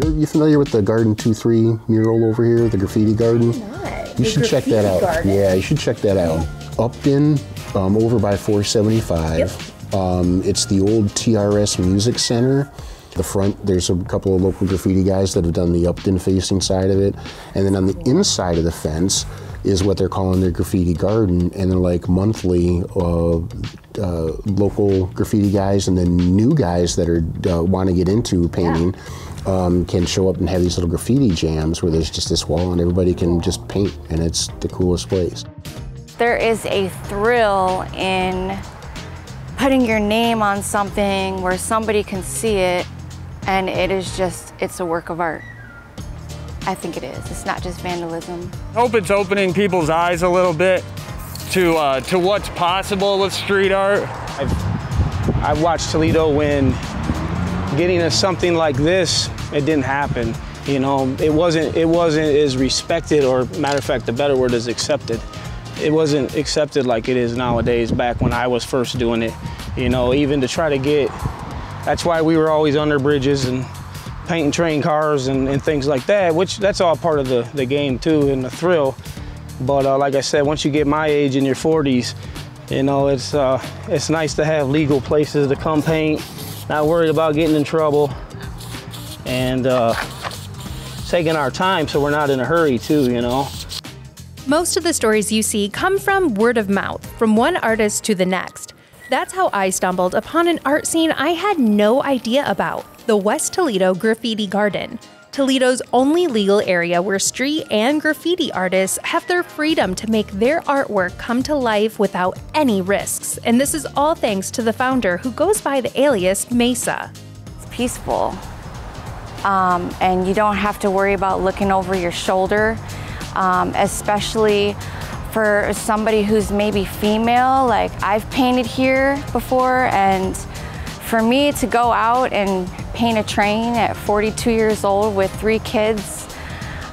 You familiar with the Garden 2-3 mural over here, the Graffiti Garden? Nice. You should check that out. Garden. Yeah, you should check that out. Upton, over by 475. Yep. It's the old TRS Music Center. The front, there's a couple of local graffiti guys that have done the Upton facing side of it. And then on the inside of the fence is what they're calling their Graffiti Garden. And then like monthly local graffiti guys and then new guys that are want to get into painting can show up and have these little graffiti jams where there's just this wall and everybody can just paint, and it's the coolest place. There is a thrill in putting your name on something where somebody can see it, and it is just, it's a work of art. I think it is. It's not just vandalism. I hope it's opening people's eyes a little bit to what's possible with street art. I've watched Toledo when getting to something like this, it didn't happen. You know, it wasn't as respected, or matter of fact, the better word is accepted. It wasn't accepted like it is nowadays back when I was first doing it. You know, even to try to get, that's why we were always under bridges and painting train cars and things like that, which that's all part of the game too, and the thrill. But like I said, once you get my age in your 40s, you know, it's nice to have legal places to come paint, not worried about getting in trouble, and taking our time so we're not in a hurry too, you know. Most of the stories you see come from word of mouth, from one artist to the next. That's how I stumbled upon an art scene I had no idea about, the West Toledo Graffiti Garden, Toledo's only legal area where street and graffiti artists have their freedom to make their artwork come to life without any risks. And this is all thanks to the founder, who goes by the alias Mesa. It's peaceful, and you don't have to worry about looking over your shoulder, especially for somebody who's maybe female. Like, I've painted here before, and for me to go out and paint a train at 42 years old with 3 kids,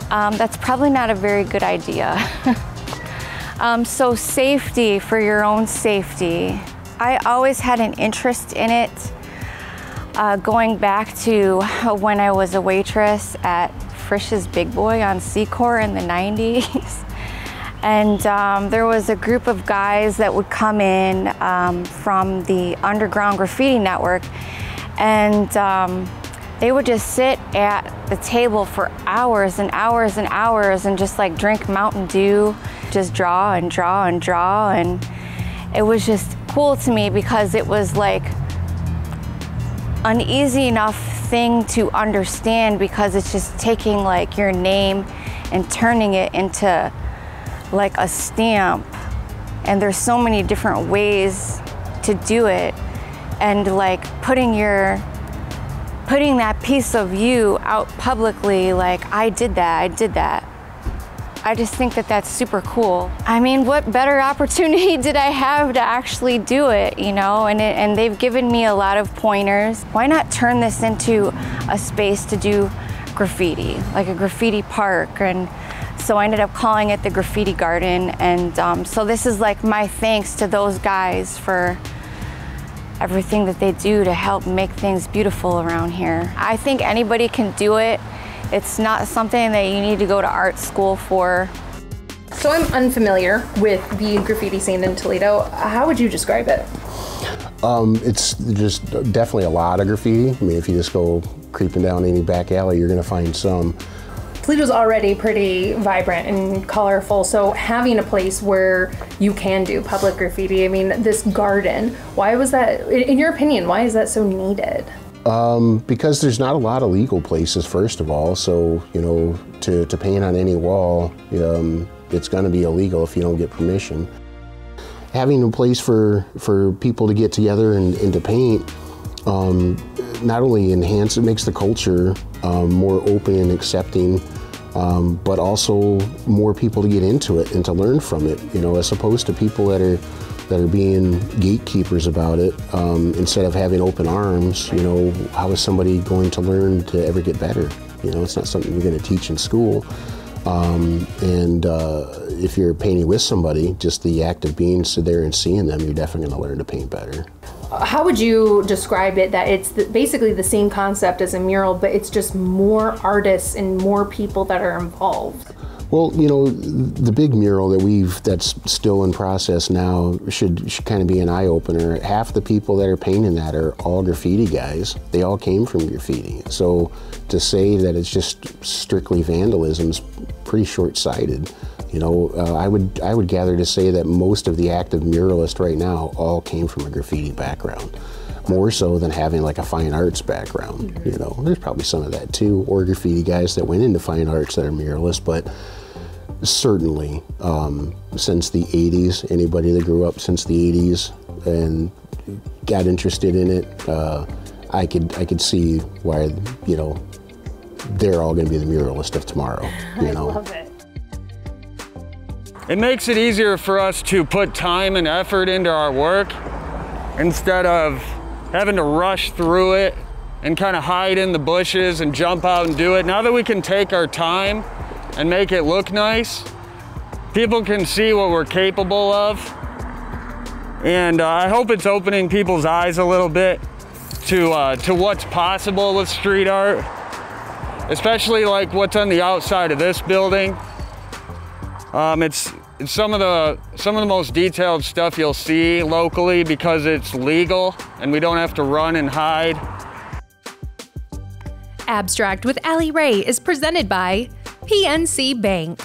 that's probably not a very good idea. So safety, for your own safety. I always had an interest in it, going back to when I was a waitress at Frisch's Big Boy on Secor in the 90s. And there was a group of guys that would come in from the Underground Graffiti Network, and they would just sit at the table for hours and hours and hours and just like drink Mountain Dew, just draw and draw and draw. And it was just cool to me because it was like an easy enough thing to understand, because it's just taking like your name and turning it into like a stamp, and there's so many different ways to do it, and like putting that piece of you out publicly, like I did that. I just think that that's super cool. I mean, what better opportunity did I have to actually do it, you know? And they've given me a lot of pointers. Why not turn this into a space to do graffiti, like a graffiti park? And so I ended up calling it the Graffiti Garden. And so this is like my thanks to those guys for everything that they do to help make things beautiful around here. I think anybody can do it. It's not something that you need to go to art school for. So I'm unfamiliar with the graffiti scene in Toledo. How would you describe it? It's just definitely a lot of graffiti. I mean, if you just go creeping down any back alley, you're gonna find some. Toledo's already pretty vibrant and colorful, so having a place where you can do public graffiti, I mean, this garden, why was that, in your opinion, why is that so needed? Because there's not a lot of legal places, first of all, so, you know, to paint on any wall, it's gonna be illegal if you don't get permission. Having a place for people to get together and to paint, not only it makes the culture more open and accepting, but also more people to get into it and to learn from it, you know, as opposed to people that are being gatekeepers about it. Instead of having open arms, you know, how is somebody going to learn to ever get better? You know, it's not something you're going to teach in school. If you're painting with somebody, just the act of being there and seeing them, you're definitely going to learn to paint better. How would you describe it, that it's basically the same concept as a mural, but it's just more artists and more people that are involved? Well, you know, the big mural that's still in process now should kind of be an eye-opener. Half the people that are painting that are all graffiti guys. They all came from graffiti. So to say that it's just strictly vandalism is pretty short-sighted. You know, I would gather to say that most of the active muralists right now all came from a graffiti background. More so than having like a fine arts background. You know, there's probably some of that too, or graffiti guys that went into fine arts that are muralists, but certainly since the 80s, anybody that grew up since the 80s and got interested in it, I could see why, you know, they're all going to be the muralist of tomorrow. You know? I love it. It makes it easier for us to put time and effort into our work instead of having to rush through it and kind of hide in the bushes and jump out and do it. Now that we can take our time and make it look nice, people can see what we're capable of. And I hope it's opening people's eyes a little bit to what's possible with street art, especially like what's on the outside of this building. It's some of the most detailed stuff you'll see locally because it's legal and we don't have to run and hide. Abstract with Allie Ray is presented by PNC Bank.